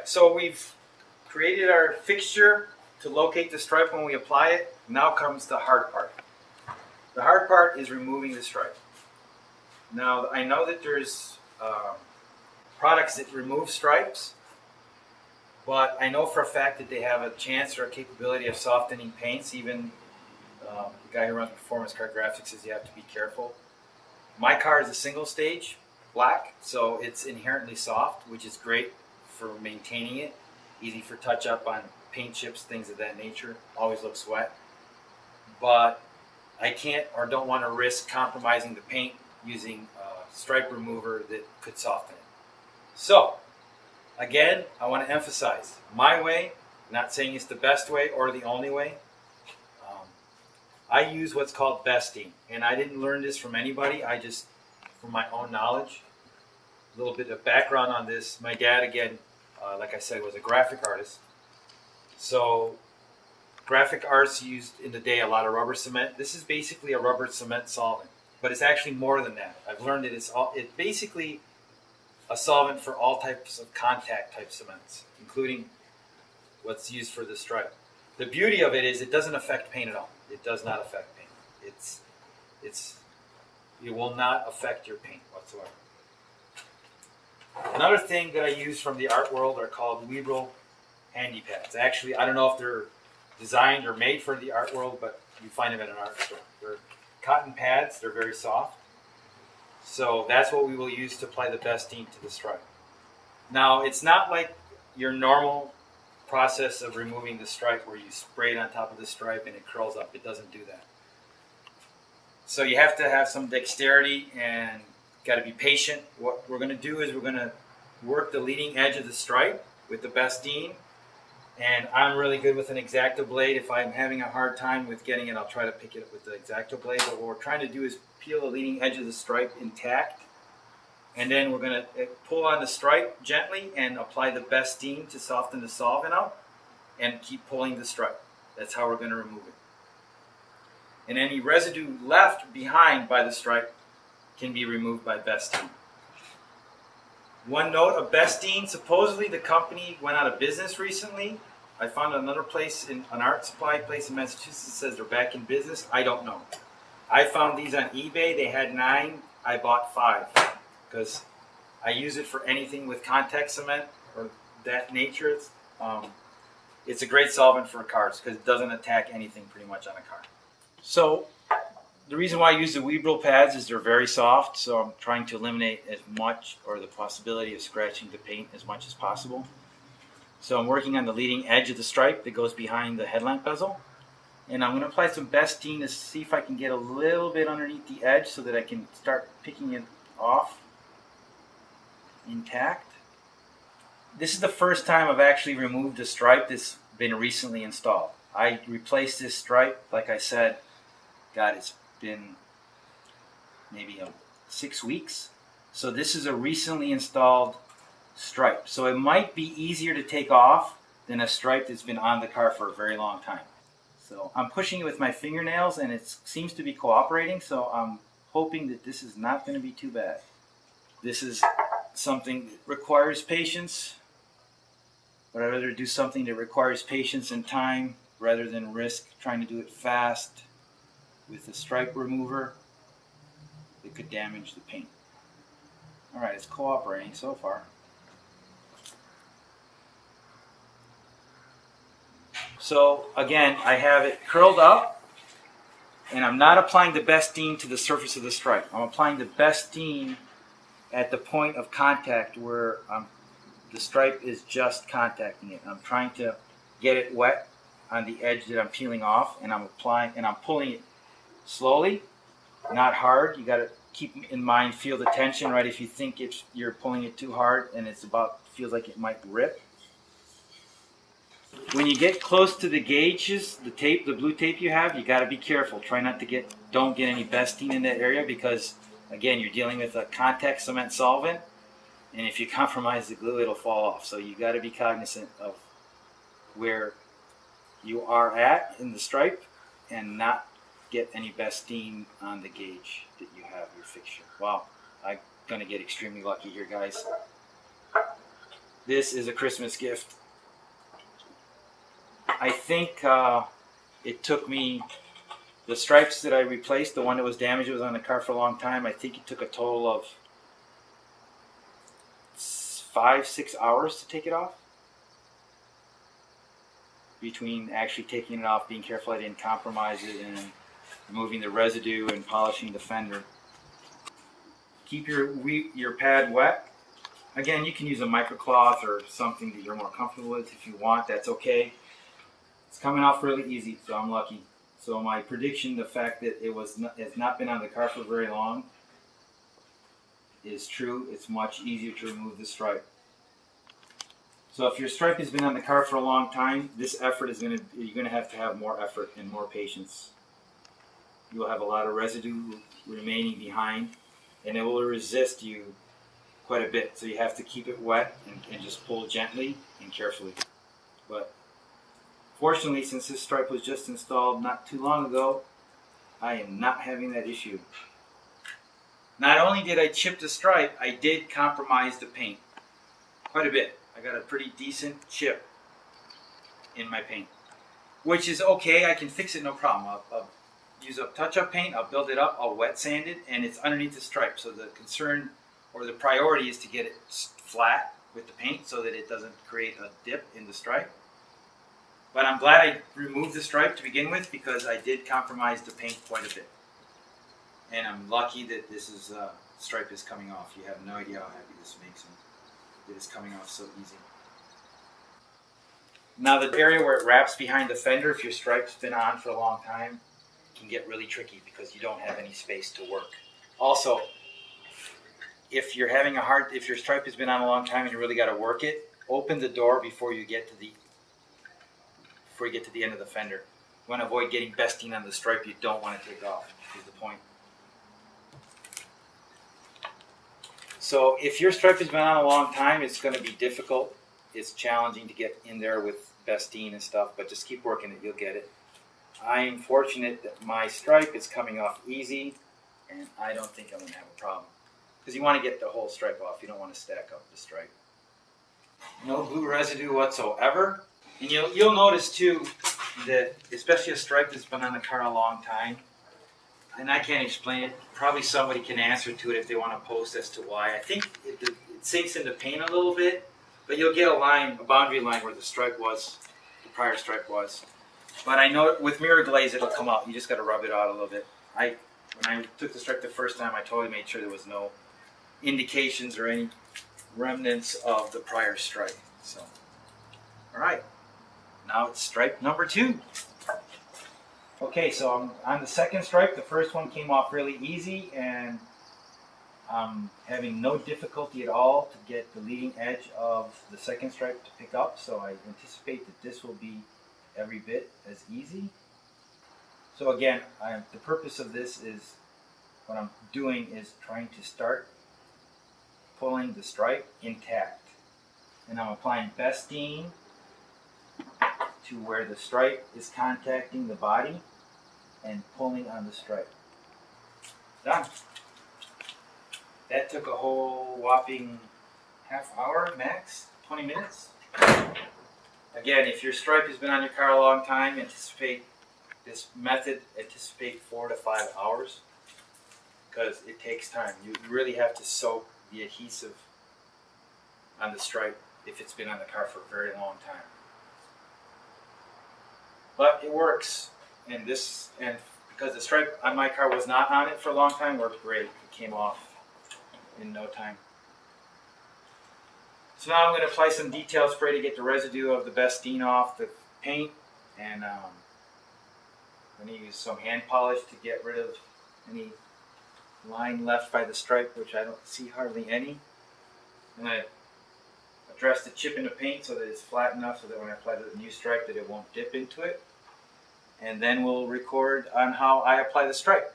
right, so we've created our fixture to locate the stripe when we apply it. Now comes the hard part. The hard part is removing the stripe. Now, I know that there's products that remove stripes, but I know for a fact that they have a chance or a capability of softening paints. Even the guy who runs Performance Car Graphics says you have to be careful. My car is a single stage black, so it's inherently soft, which is great for maintaining it. Easy for touch up on paint chips, things of that nature. Always looks wet. But I can't or don't want to risk compromising the paint using a stripe remover that could soften it. So, again, I want to emphasize my way, not saying it's the best way or the only way. I use what's called besting, and I didn't learn this from anybody. I just, from my own knowledge, a little bit of background on this. My dad, again, like I said, was a graphic artist. So graphic artists used in the day a lot of rubber cement. This is basically a rubber cement solvent, but it's actually more than that. I've learned that it's basically a solvent for all types of contact type cements, including what's used for the stripe. The beauty of it is it doesn't affect paint at all. It does not affect paint. It will not affect your paint whatsoever. Another thing that I use from the art world are called Weeble handy pads. Actually, I don't know if they're designed or made for the art world, but you find them at an art store. They're cotton pads. They're very soft. So that's what we will use to apply the besting to the stripe. Now, it's not like your normal process of removing the stripe where you spray it on top of the stripe and it curls up. It doesn't do that. So you have to have some dexterity and got to be patient. What we're going to do is we're going to work the leading edge of the stripe with the besting. And I'm really good with an X-Acto blade. If I'm having a hard time with getting it, I'll try to pick it up with the X-Acto blade. But what we're trying to do is peel the leading edge of the stripe intact. And then we're going to pull on the stripe gently and apply the besting to soften the solvent out and keep pulling the stripe. That's how we're going to remove it. And any residue left behind by the stripe can be removed by besting. One note of besting, supposedly the company went out of business recently. I found another place, an art supply place in Massachusetts that says they're back in business. I don't know. I found these on eBay. They had 9. I bought 5 because I use it for anything with contact cement or that nature. It's a great solvent for cars because it doesn't attack anything pretty much on a car. So the reason why I use the Weeble pads is they're very soft, so I'm trying to eliminate as much or the possibility of scratching the paint as much as possible. So I'm working on the leading edge of the stripe that goes behind the headlamp bezel. And I'm going to apply some besting to see if I can get a little bit underneath the edge so that I can start picking it off intact. This is the first time I've actually removed a stripe that's been recently installed. I replaced this stripe, like I said, God, it's been maybe 6 weeks. So this is a recently installed stripe. So it might be easier to take off than a stripe that's been on the car for a very long time. So I'm pushing it with my fingernails and it seems to be cooperating. So I'm hoping that this is not going to be too bad. This is something that requires patience, but I'd rather do something that requires patience and time rather than risk trying to do it fast with a stripe remover that could damage the paint. All right, it's cooperating so far. So again, I have it curled up and I'm not applying the besting to the surface of the stripe. I'm applying the besting at the point of contact where the stripe is just contacting it. I'm trying to get it wet on the edge that I'm peeling off, and I'm applying and I'm pulling it slowly, not hard. You got to keep in mind, feel the tension, right? If you think you're pulling it too hard and feels like it might rip. When you get close to the gauges, the blue tape you have, you got to be careful. Try not to don't get any besting in that area because, again, you're dealing with a contact cement solvent, and if you compromise the glue, it'll fall off. So you got to be cognizant of where you are at in the stripe and not get any besting on the gauge that you have your fixture. Wow, I'm going to get extremely lucky here, guys. This is a Christmas gift. I think it took me, the stripes that I replaced, the one that was damaged, was on the car for a long time. I think it took a total of 5-6 hours to take it off. Between actually taking it off, being careful I didn't compromise it, and removing the residue and polishing the fender. Keep your pad wet. Again, you can use a microcloth or something that you're more comfortable with if you want. That's okay. It's coming off really easy, so I'm lucky. So my prediction, the fact that it's not been on the car for very long, is true. It's much easier to remove the stripe. So if your stripe has been on the car for a long time, this effort is you're going to have more effort and more patience. You will have a lot of residue remaining behind, and it will resist you quite a bit. So you have to keep it wet and just pull gently and carefully. But fortunately, since this stripe was just installed not too long ago, I am not having that issue. Not only did I chip the stripe, I did compromise the paint quite a bit. I got a pretty decent chip in my paint, which is okay. I can fix it, no problem. I'll use up touch-up paint, I'll build it up, I'll wet sand it, and it's underneath the stripe. So the concern or the priority is to get it flat with the paint so that it doesn't create a dip in the stripe. But I'm glad I removed the stripe to begin with, because I did compromise the paint quite a bit. And I'm lucky that this stripe is coming off. You have no idea how happy this makes me. It is coming off so easy. Now the area where it wraps behind the fender, if your stripe's been on for a long time, can get really tricky because you don't have any space to work. Also, if your stripe has been on a long time and you really got to work it, open the door before you get to the end of the fender. You want to avoid getting besting on the stripe you don't want to take off, is the point. So if your stripe has been on a long time, it's going to be difficult. It's challenging to get in there with bestine and stuff, but just keep working it, you'll get it. I am fortunate that my stripe is coming off easy, and I don't think I'm going to have a problem. Because you want to get the whole stripe off. You don't want to stack up the stripe. No glue residue whatsoever. And you'll notice too that, especially a stripe that's been on the car a long time, and I can't explain it. Probably somebody can answer to it if they want to post as to why. I think it sinks into paint a little bit, but you'll get a boundary line where the prior stripe was. But I know with mirror glaze it'll come out. You just got to rub it out a little bit. When I took the stripe the first time, I totally made sure there was no indications or any remnants of the prior stripe. So, all right. Now it's stripe number 2. Okay, so I'm on the second stripe. The first one came off really easy, and I'm having no difficulty at all to get the leading edge of the second stripe to pick up. So I anticipate that this will be every bit as easy. So again, the purpose of this is, what I'm doing is trying to start pulling the stripe intact. And I'm applying bestine to where the stripe is contacting the body and pulling on the stripe. Done. That took a whole whopping half hour max, 20 minutes. Again, if your stripe has been on your car a long time, anticipate 4 to 5 hours, because it takes time. You really have to soak the adhesive on the stripe if it's been on the car for a very long time. But it works, and because the stripe on my car was not on it for a long time, worked great. It came off in no time. So now I'm going to apply some detail spray to get the residue of the bestine off the paint, and I'm going to use some hand polish to get rid of any line left by the stripe, which I don't see hardly any. I'm going to address the chip in the paint so that it's flat enough so that when I apply the new stripe that it won't dip into it. And then we'll record on how I apply the stripe.